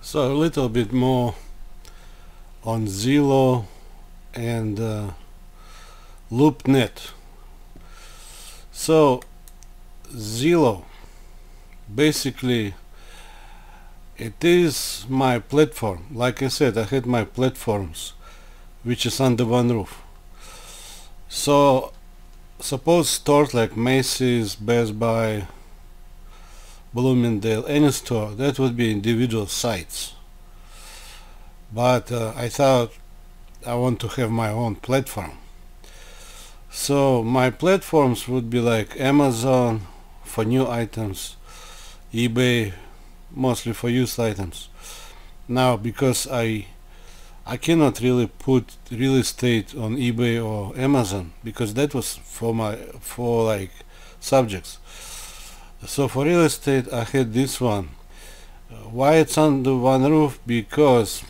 So a little bit more on Zillow and LoopNet. So Zillow, basically it is my platform. Like I said, I had my platforms which is under one roof. So suppose stores like Macy's, Best Buy, Bloomingdale, any store, that would be individual sites. But I thought I want to have my own platform. So my platforms would be like Amazon for new items, eBay mostly for used items. Now because I cannot really put real estate on eBay or Amazon because that was for like subjects. So for real estate I had this one. Why it's under one roof? Because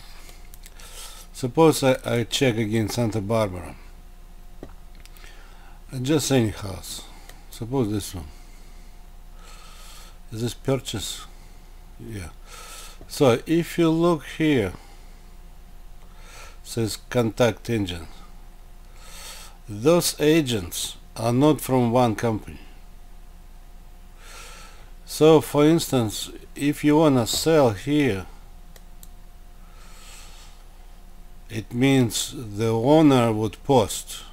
suppose I check again Santa Barbara. Just any house. Suppose this one. Is this purchase? Yeah. So if you look here, says contact agent. Those agents are not from one company. So for instance, if you wanna sell here, it means the owner would post.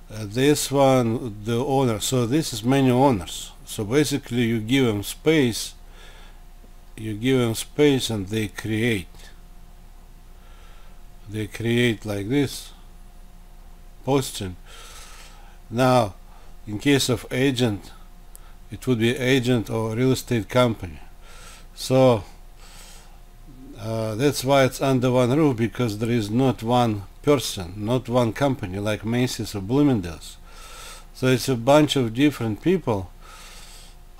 This one, the owner. So this is many owners. So basically you give them space. You give them space and they create. They create like this, posting. Now, in case of agent, it would be agent or real estate company. So that's why it's under one roof, because there is not one person, not one company like Macy's or Bloomingdale's. So it's a bunch of different people.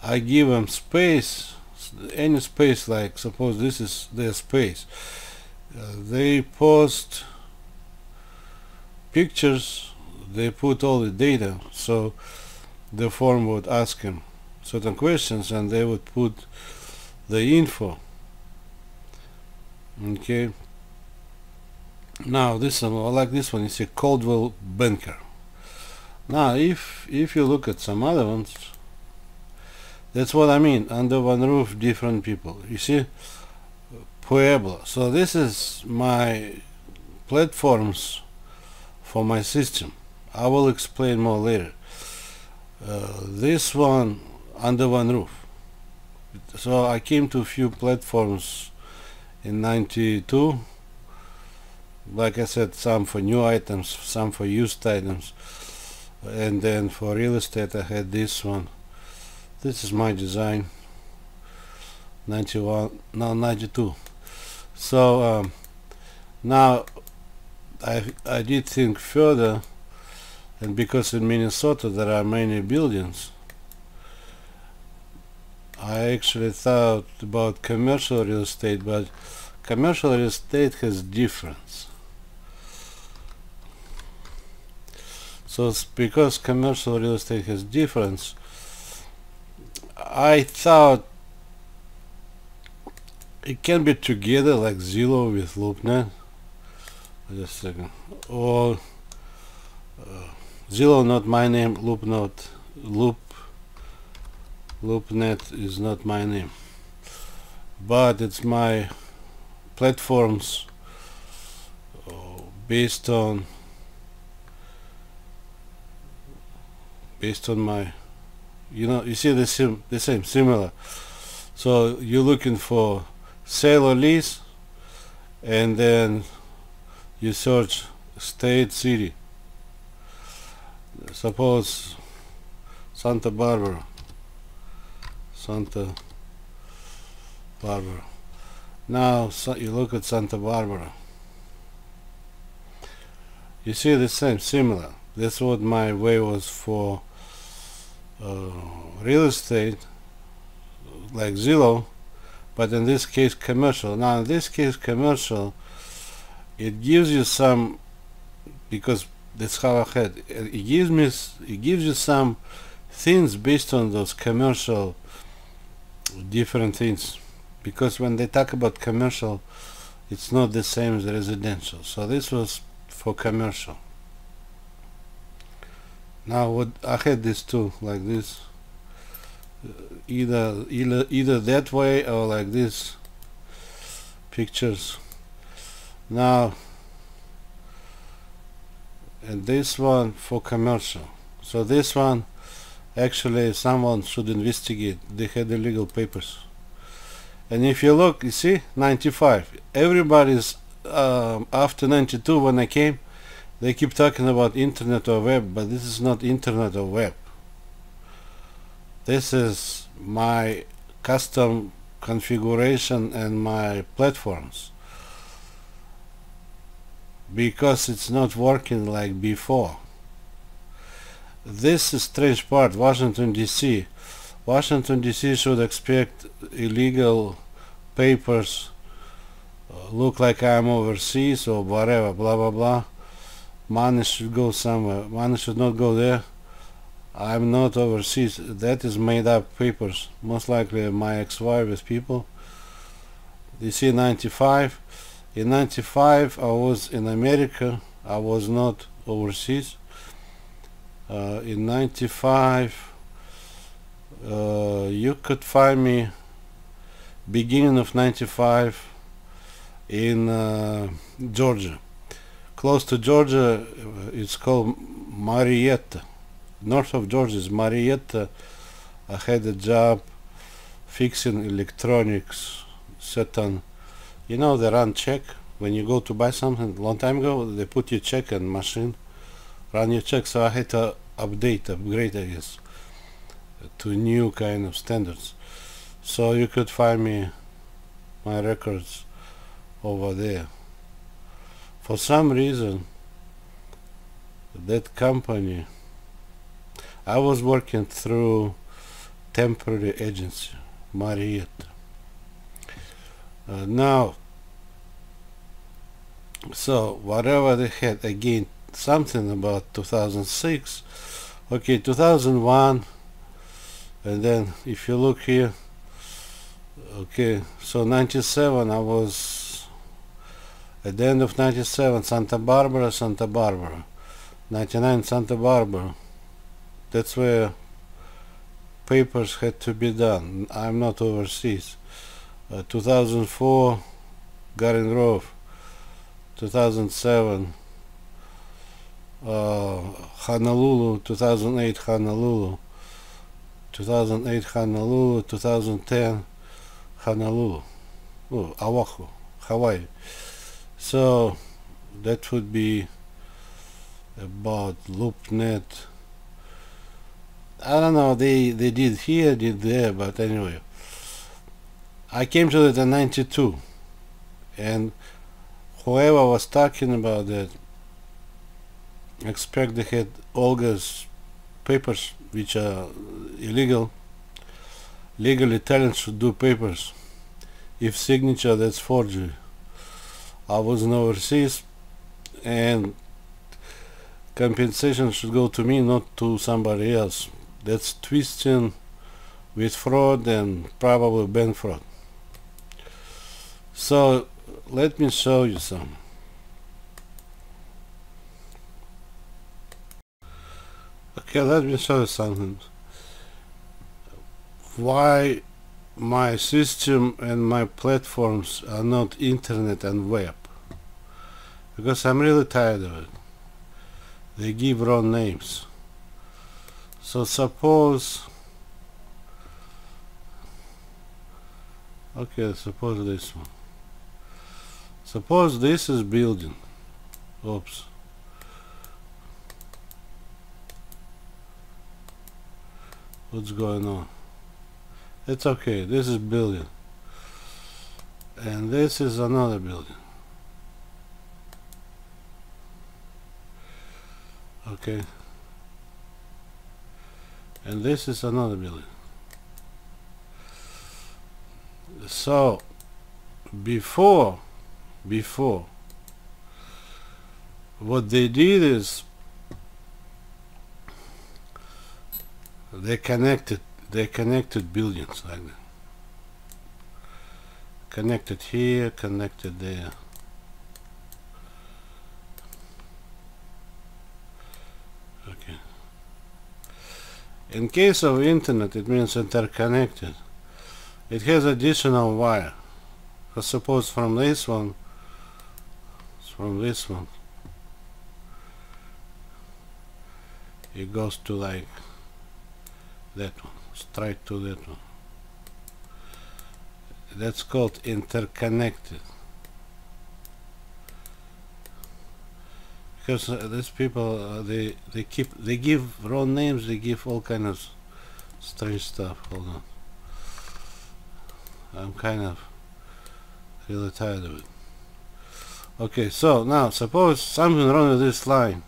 I give them space, any space, like suppose this is their space. They post pictures, they put all the data, so the form would ask him certain questions and they would put the info. Okay. Now this one, I like this one, it's a Coldwell Banker. Now if you look at some other ones, that's what I mean, under one roof, different people. You see, Pueblo. So this is my platforms for my system. I will explain more later. This one under one roof. So I came to a few platforms in '92. Like I said, some for new items, some for used items, and then for real estate I had this one. This is my design, 92. So now I did think further, and because in Minnesota there are many buildings, I actually thought about commercial real estate, but commercial real estate has difference. So because commercial real estate has difference, I thought it can be together like Zillow with LoopNet. Just a second. Or Zillow not my name, LoopNet is not my name, but it's my platforms based on my, you see the same similar. So you're looking for sale or lease, and then you search state, city. Suppose Santa Barbara. Now you look at Santa Barbara. You see the same, similar. That's what my way was for real estate, like Zillow, but in this case commercial. Now in this case commercial, it gives you some, because that's how I had it gives you some things based on those commercial different things. because when they talk about commercial, it's not the same as residential. So this was for commercial. Now what I had these two like this, either that way or like this pictures. Now, and this one for commercial. So this one actually someone should investigate. They had illegal papers. And if you look, you see 95. Everybody's after 92 when I came, they keep talking about internet or web, but this is not internet or web. This is my custom configuration and my platforms, because it's not working like before. This is strange part. Washington DC. Washington DC should expect illegal papers, look like I'm overseas or whatever, blah blah blah. Money should go somewhere. Money should not go there. I'm not overseas. That is made up papers. Most likely my ex-wife with people. You see 95. In 95 I was in America. I was not overseas. In 95 you could find me beginning of 95 in Georgia. Close to Georgia, it's called Marietta. North of Georgia is Marietta. I had a job fixing electronics, certain, you know, they run check. When you go to buy something, long time ago, they put your check in machine, run your check. So I had to upgrade, I guess, to new kind of standards. So you could find me, my records over there. For some reason, that company, I was working through temporary agency, Marietta. Now, so whatever they had, again, something about 2006, okay, 2001, and then if you look here, okay, so 97, I was at the end of 97, Santa Barbara, 99, Santa Barbara. That's where papers had to be done. I'm not overseas. 2004, Garden Grove. 2007, Honolulu. 2008, Honolulu. 2008, Honolulu. 2010, Honolulu. Oh, Oahu, Hawaii. So that would be about LoopNet. I don't know, they did here, did there, but anyway. I came to it in 92, and whoever was talking about that, expect they had Olga's papers, which are illegal. Legal Italians should do papers. If signature, that's forgery. I was in overseas, and compensation should go to me, not to somebody else. That's twisting with fraud and probably bank fraud. So let me show you some. Okay, let me show you something. Why my system and my platforms are not internet and web. Because I'm really tired of it. They give wrong names. So suppose, okay, suppose this one. Suppose this is building. Oops. What's going on? It's okay, this is building. And this is another building. Okay. And this is another building. So before what they did is they connected buildings like that. connected here, connected there. Okay. In case of internet, it means interconnected. It has additional wire. So suppose from this one, it goes to like that one, straight to that one. That's called interconnected. Because these people, they give wrong names, they give all kind of strange stuff. Hold on. I'm kind of really tired of it. Okay, so now suppose something wrong with this line.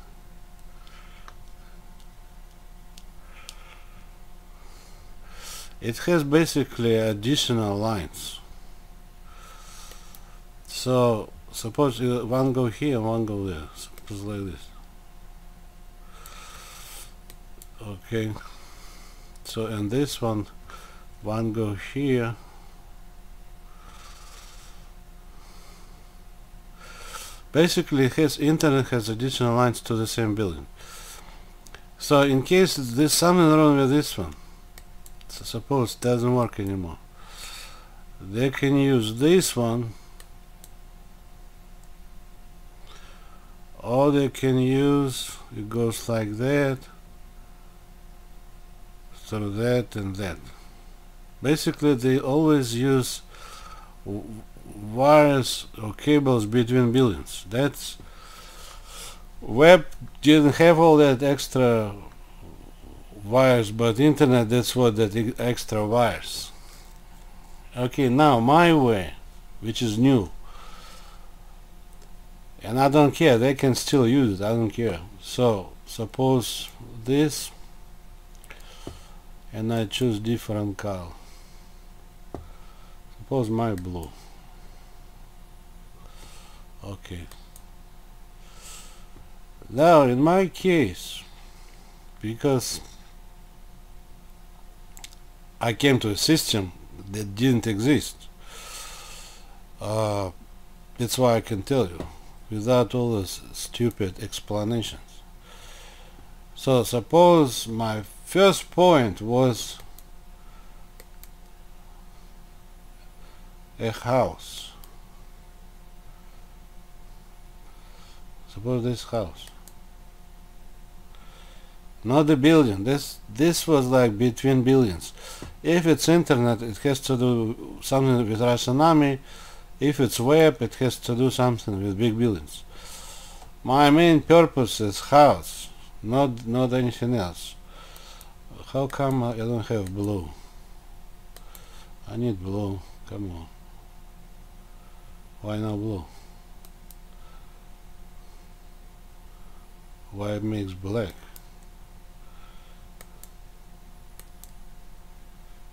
It has basically additional lines. So suppose one go here, one go there. Suppose like this. Okay. So and this one go here. Basically, internet has additional lines to the same building. So in case there's something wrong with this one, so suppose it doesn't work anymore, they can use this one, or they can use, it goes like that, so that and that. Basically, they always use wires or cables between buildings. That's web didn't have all that extra wires, but internet, that's what that extra wires. Okay, now my way, which is new, and I don't care, they can still use it, I don't care. So suppose this, and I choose different color. Suppose my blue. Okay. Now in my case, because I came to a system that didn't exist, that's why I can tell you without all those stupid explanations. So suppose my first point was a house. Suppose this house, not the building. This was like between buildings. If it's internet, it has to do something with Russian army. If it's web, it has to do something with big buildings. My main purpose is house, not anything else. How come I don't have blue? I need blue. Come on. Why not blue? Why it makes black?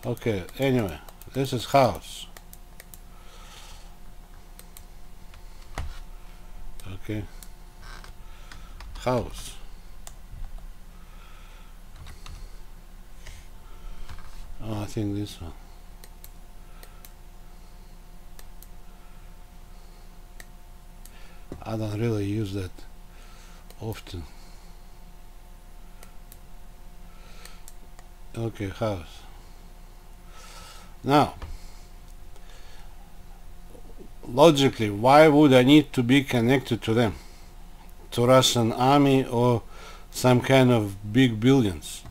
Okay, anyway, this is house. Okay, house. Oh, I think this one. I don't really use that often. Okay, house. Now, logically, why would I need to be connected to them? To Russian army or some kind of big buildings?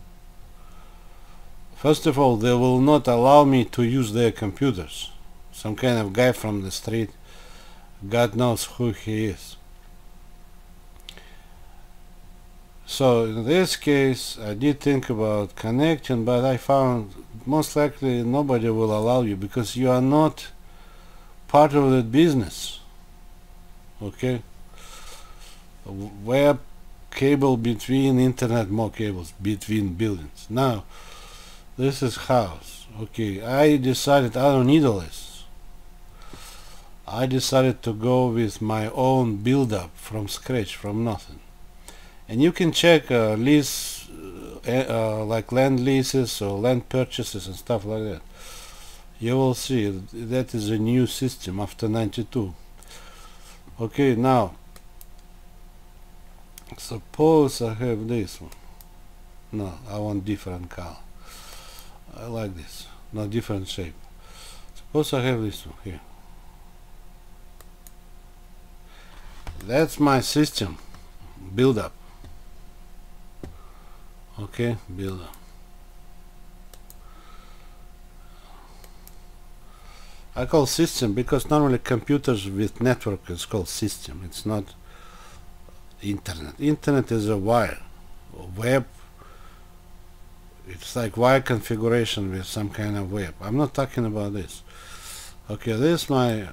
First of all, they will not allow me to use their computers. Some kind of guy from the street, God knows who he is. So in this case, I did think about connecting, but I found most likely nobody will allow you because you are not part of that business. Okay? Web cable between internet, more cables between buildings. Now, this is house. Okay, I decided I don't need all this. I decided to go with my own build-up from scratch, from nothing. And you can check like land leases or land purchases and stuff like that. You will see that is a new system after 92. Okay, now suppose I have this one. No, I want different color. I like this. No, different shape. Suppose I have this one here. That's my system build up. Okay, build up. I call system because normally computers with network is called system. It's not internet. Internet is a wire, web. It's like wire configuration with some kind of web. I'm not talking about this. Okay, this is my,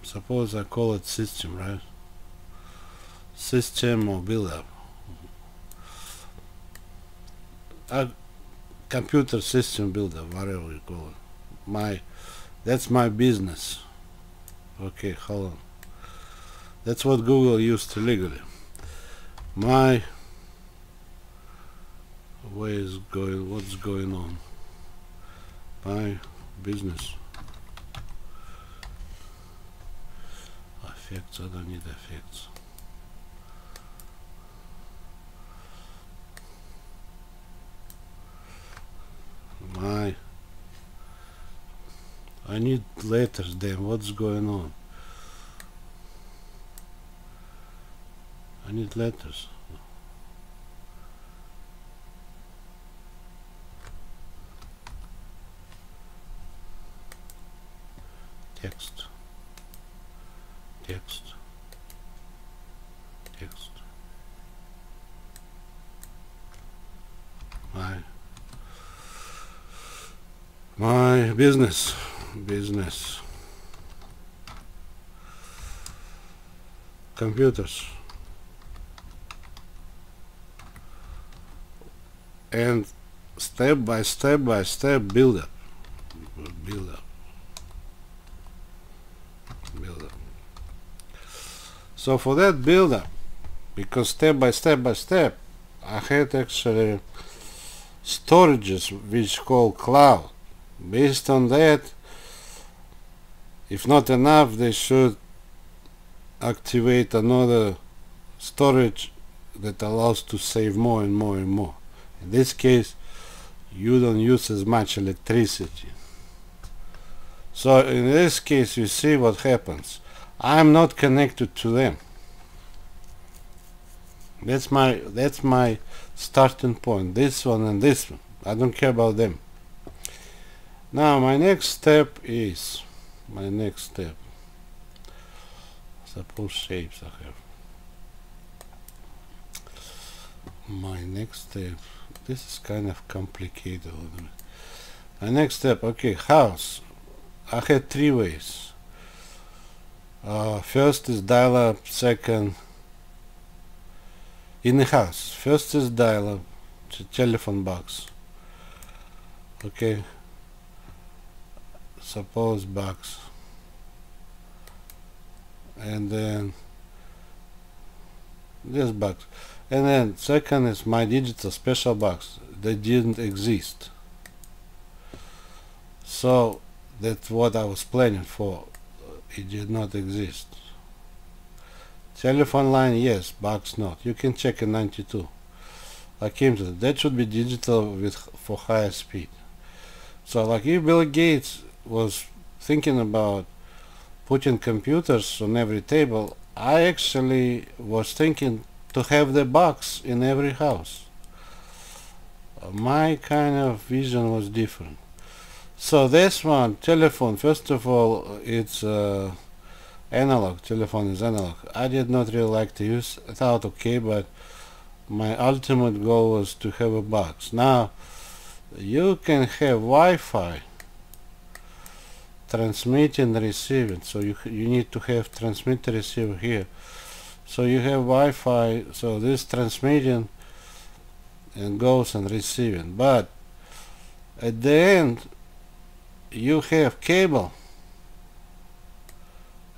suppose I call it system, right? System or build up. A computer system build up, whatever you call it. That's my business. Okay, hold on. That's what Google used legally. My what's going on? My business. Effects, I don't need effects. I need letters then. What's going on? I need letters. Text. My business. Computers. And step by step build up. So for that build up, because step by step I had actually storages which call cloud. Based on that, if not enough, they should activate another storage that allows to save more and more. In this case, you don't use as much electricity. So in this case, you see what happens. I'm not connected to them. That's my starting point. This one and this one. I don't care about them. Now my next step is suppose shapes I have. My next step. This is kind of complicated. My next step. Okay, house. I had three ways. First is dial-up. Second, in the house. First is dial-up, telephone box. Okay. Suppose box. And then this box. And then second is my digital special box. They didn't exist. So that's what I was planning for. It did not exist. Telephone line, yes. Box, not. You can check in 92. Like internet. That should be digital for higher speed. So like if Bill Gates was thinking about putting computers on every table, I actually was thinking to have the box in every house. My kind of vision was different. So this one, telephone, first of all, it's analog. Telephone is analog. I did not really like to use it. I thought okay, but my ultimate goal was to have a box. Now you can have Wi-Fi transmitting and receiving, so you need to have transmitter receiver here. So you have Wi-Fi, so this transmitting and goes and receiving, but at the end you have cable.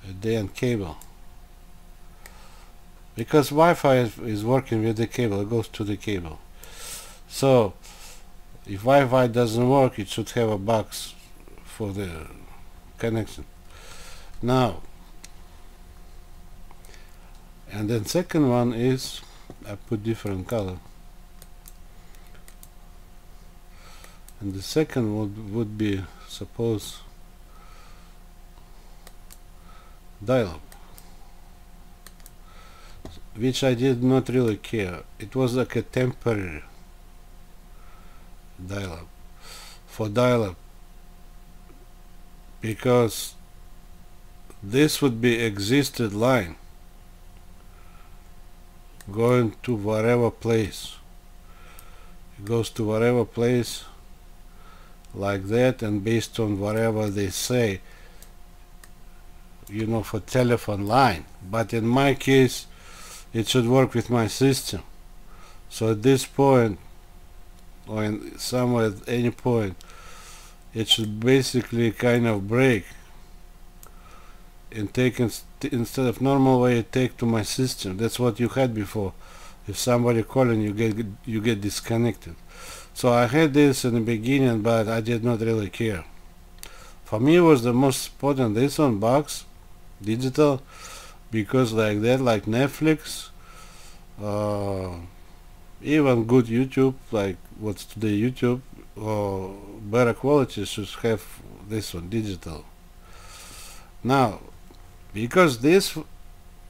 At the end, cable, because Wi-Fi is working with the cable. It goes to the cable. So if Wi-Fi doesn't work, it should have a box for the connection. Now, and then second one is I put different color, and the second would be, suppose, dial-up, which I did not really care. It was like a temporary dial-up, for dial-up, because this would be existed line going to whatever place. It goes to whatever place like that, and based on whatever they say, you know, for telephone line. But in my case, it should work with my system. So at this point, or in somewhere at any point, it should basically kind of break and take instead of normal way it take to my system. That's what you had before. If somebody calling, you get disconnected. So I had this in the beginning, but I did not really care. For me, it was the most important this one, box digital, because like that, like Netflix, even good YouTube, like what's today YouTube, or better quality, should have this one digital. Now, because this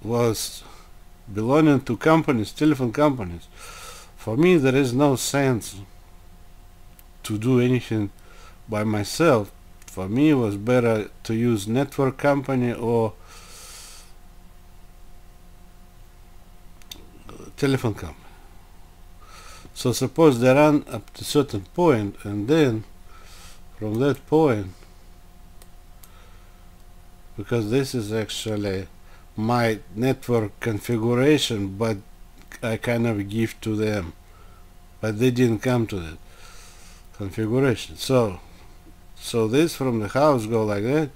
was belonging to companies, telephone companies, for me there is no sense to do anything by myself. For me, it was better to use network company or telephone company. So suppose they run up to a certain point, and then from that point, because this is actually my network configuration, but I kind of give to them, but they didn't come to that configuration. So this from the house go like that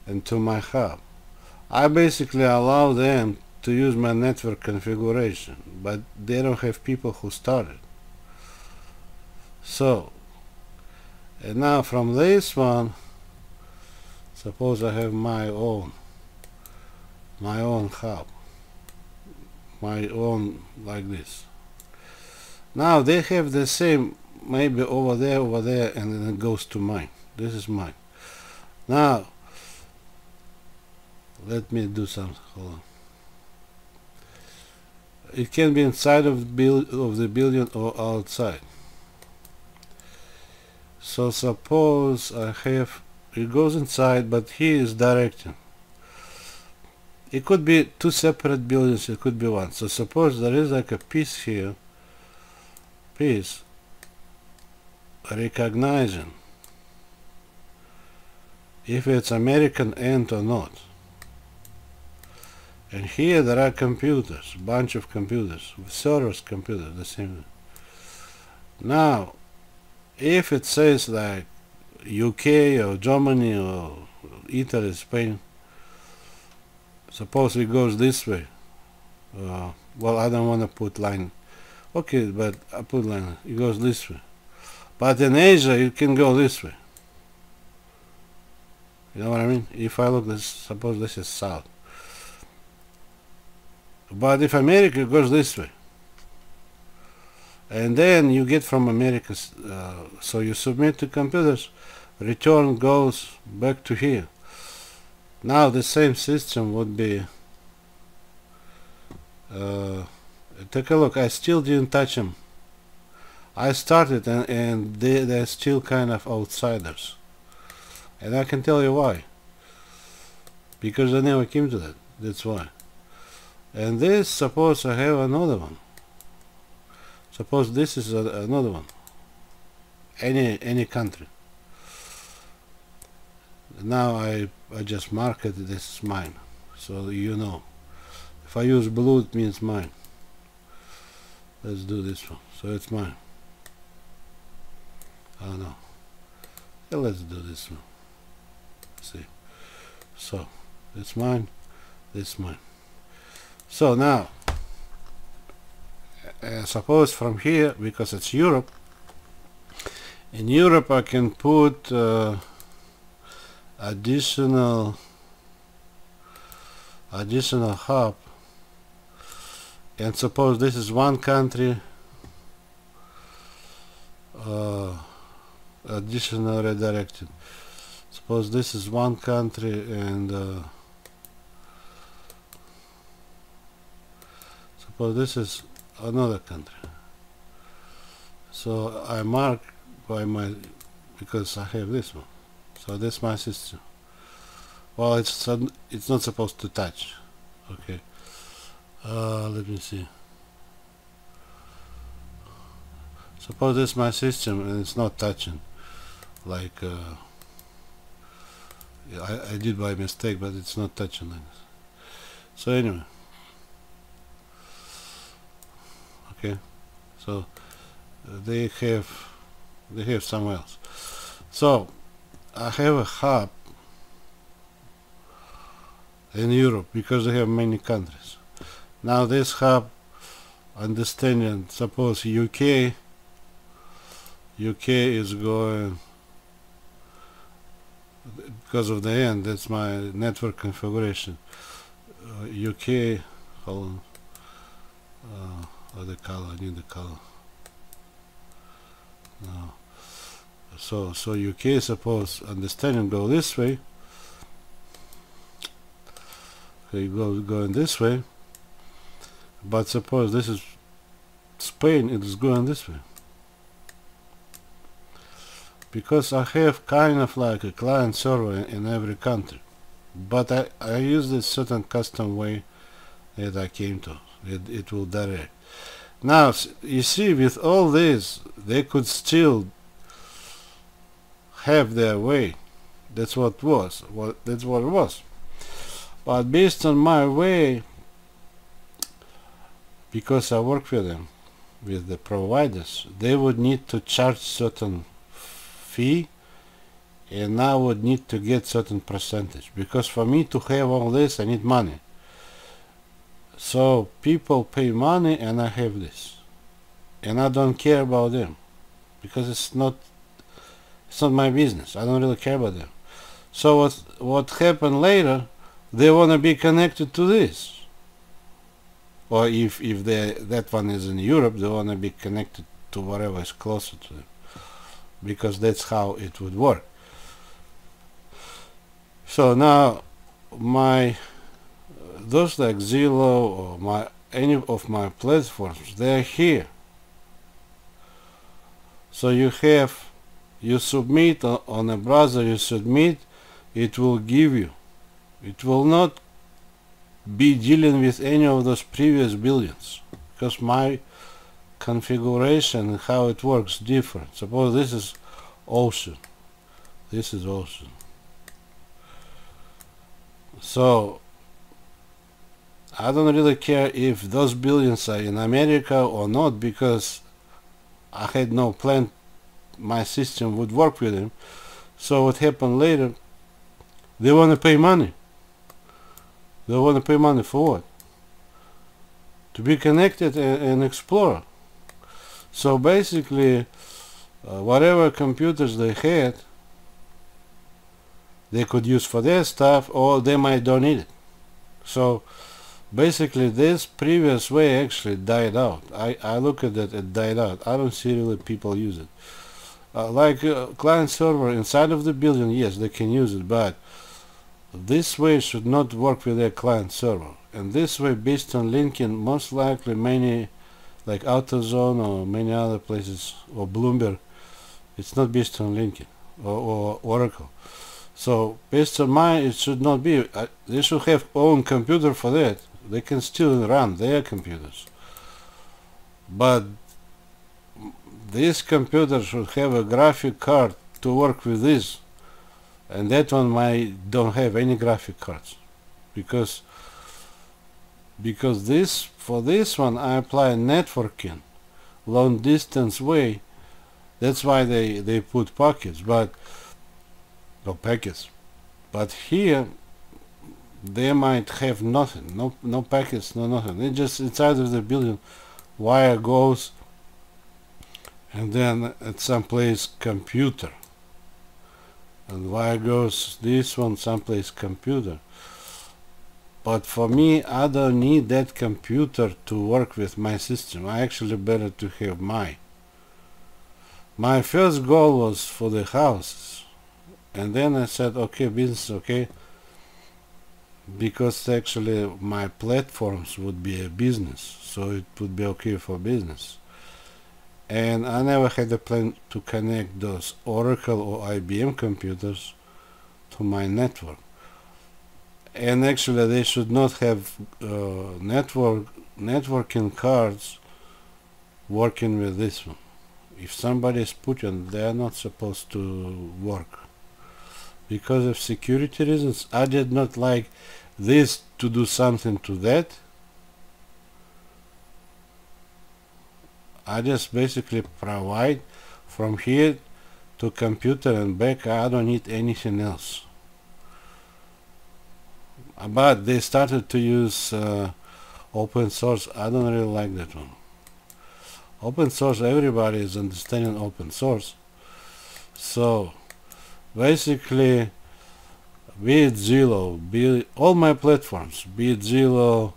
and to my hub. I basically allow them to use my network configuration, but they don't have people who started. So, and now from this one, suppose I have my own hub, my own like this. Now they have the same, maybe over there, and then it goes to mine. This is mine. Now let me do something. Hold on. It can be inside of the building or outside. So suppose I have, it goes inside, but he is directing. It could be two separate buildings, it could be one. So suppose there is like a piece here, recognizing if it's American end or not. And here there are computers, bunch of computers, servers computers, the same. Now, if it says like UK or Germany or Italy, Spain, suppose it goes this way. Well, I don't want to put line. Okay, but I put line. It goes this way. But in Asia, it can go this way. You know what I mean? If I look this, suppose this is south. But if America goes this way, and then you get from America, so you submit to computers, return goes back to here. Now the same system would be, take a look, I still didn't touch them. I started and they're still kind of outsiders. And I can tell you why. Because I never came to that, that's why. And this, suppose I have another one. Suppose this is another one. Any country. Now I just mark it, this is mine. So you know. If I use blue, it means mine. Let's do this one. So it's mine. Oh no. Yeah, let's do this one. See. So it's mine, this mine. So now, suppose from here, because it's Europe, in Europe I can put additional hub, and suppose this is one country, additional redirected. Suppose this is one country, and suppose this is another country. So I mark by my, because I have this one. So that's my system. Well, it's not supposed to touch. Okay. Let me see. Suppose this is my system and it's not touching. Like I did by mistake, but it's not touching like this. So anyway. Okay. So they have somewhere else. So I have a hub in Europe because they have many countries. Now this hub, understanding, suppose UK is going, because of the end, that's my network configuration. UK, hold on, the color, I need the color. No. So UK, suppose, understanding, go this way. Okay, going this way. But suppose this is Spain, it is going this way. Because I have kind of like a client server in every country. But I use this certain custom way that I came to. It will direct. Now, you see, with all this, they could still have their way. That's what it was. That's what it was. But based on my way, because I work with them, with the providers, they would need to charge certain fee, and I would need to get certain percentage. Because for me to have all this, I need money. So people pay money, and I have this, and I don't care about them, because it's not my business. I don't really care about them. So what happened later? They want to be connected to this, or if that one is in Europe, they want to be connected to whatever is closer to them, because that's how it would work. So now those like Zillow or any of my platforms, they're here. So you submit on a browser, you submit, it will give you. It will not be dealing with any of those previous billions, because my configuration and how it works different. Suppose this is ocean. This is ocean. So I don't really care if those billions are in America or not, because I had no plan my system would work with them. So what happened later, they want to pay money. They want to pay money for what? To be connected and explore. So basically, whatever computers they had, they could use for their stuff, or they might don't need it. So basically this previous way actually died out. I look at it died out. I don't see really people use it. Like client server inside of the building, yes, they can use it, but this way should not work with their client server. And this way, based on linking, most likely many, like AutoZone or many other places, or Bloomberg, it's not based on linking, or Oracle. So based on mine, it should not be. They should have own computer for that. They can still run their computers. But this computer should have a graphic card to work with this. And that one might don't have any graphic cards, because this, for this one I apply networking, long distance way. That's why they put packets, but here they might have nothing, no packets, no nothing. It just inside of the building, wire goes, and then at some place computer. and wire goes this one someplace computer. But for me, I don't need that computer to work with my system. I actually better to have my first goal was for the houses, and then I said, okay, business, okay, because actually my platforms would be a business, so it would be okay for business. And I never had a plan to connect those Oracle or IBM computers to my network. And actually they should not have networking cards working with this one. If somebody is Putin, they are not supposed to work. Because of security reasons, I did not like this to do something to that. I just basically provide from here to computer and back. I don't need anything else. But they started to use open source. I don't really like that one. Open source, everybody is understanding open source. So basically, be it Zillow, be it all my platforms, be it Zillow,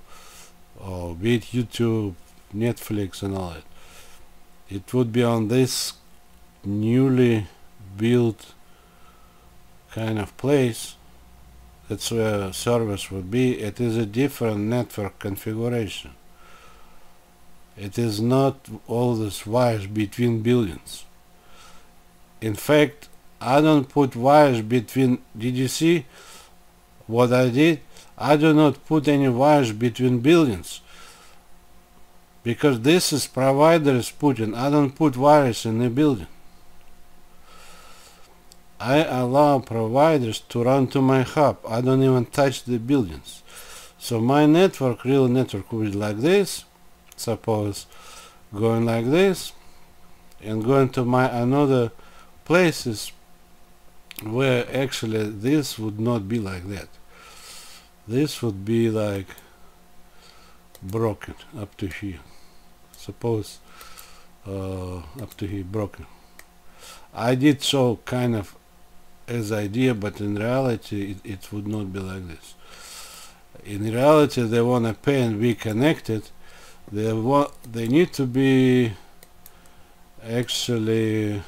or be it YouTube, Netflix and all that, it would be on this newly built kind of place. That's where servers would be. It is a different network configuration. It is not all these wires between buildings. In fact, I don't put wires between. Did you see what I did? I do not put any wires between buildings, because this is providers putting. I don't put wires in the building. I allow providers to run to my hub. I don't even touch the buildings. So my network, real network, will be like this. Suppose going like this and going to my another places where actually this would not be like that. This would be like broken up to here. Suppose up to here broken. I did show kind of as idea, but in reality it would not be like this. In reality, they want to pay and be connected. They need to be actually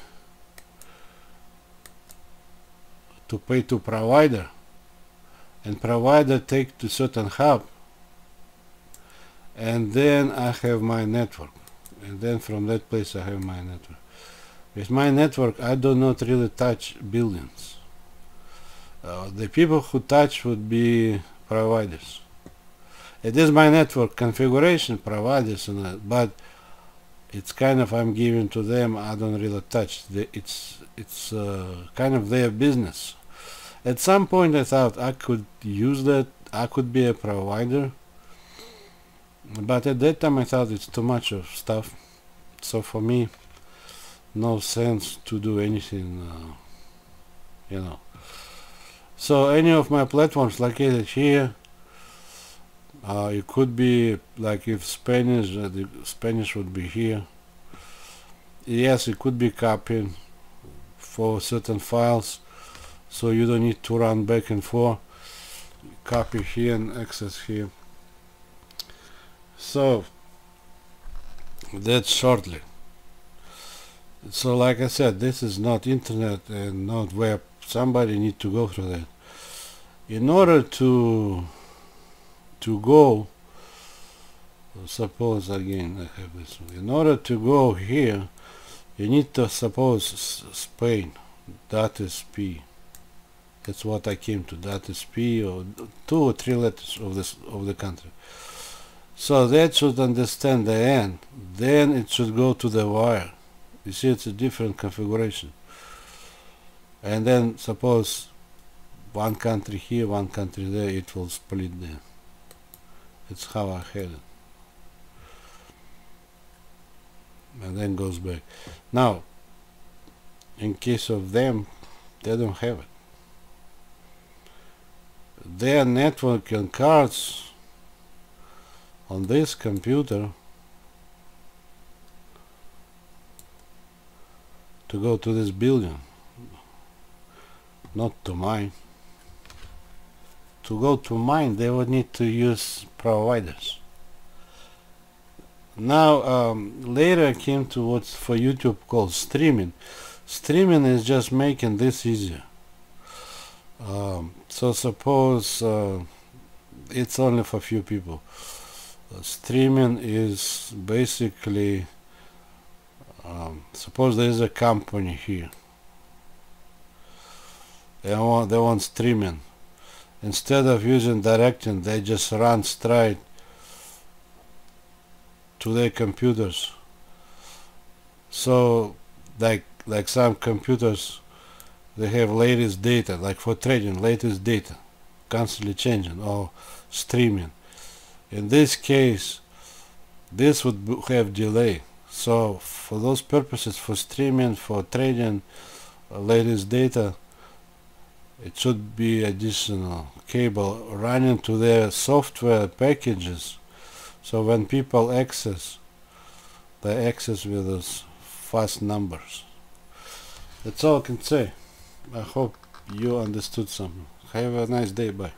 to pay to provider, and provider take to certain hub, and then I have my network, and then from that place I have my network. With my network, I do not really touch buildings. The people who touch would be providers. It is my network configuration, providers, but it's kind of I'm giving to them. I don't really touch. It's kind of their business. At some point, I thought I could use that. I could be a provider, but at that time I thought it's too much of stuff. So for me, no sense to do anything, So any of my platforms located here, it could be like if Spanish, the Spanish would be here. Yes, it could be copying for certain files, so you don't need to run back and forth. Copy here and access here. So that's shortly. So like I said, this is not internet and not web. Somebody need to go through that. In order to go, suppose again I have this one. In order to go here, you need to suppose Spain. That is P. That's what I came to. That is P, or 2 or 3 letters of the country. So that should understand the N. Then it should go to the wire. You see, it's a different configuration. And then suppose one country here, one country there, it will split there. That's how I had it. And then goes back. Now, in case of them, they don't have it. Their networking cards on this computer to go to this building. not to mine. To go to mine, they would need to use providers. Now, later came to what's for YouTube called streaming. Streaming is just making this easier. So suppose it's only for few people. Streaming is basically, suppose there is a company here. They want streaming. Instead of using directing, they just run straight to their computers. So like some computers, they have latest data, like for trading, latest data constantly changing or streaming. In this case, this would have delay. So for those purposes, for streaming, for trading latest data, it should be additional cable running to their software packages. So when people access, they access with those fast numbers. That's all I can say. I hope you understood something. Have a nice day. Bye.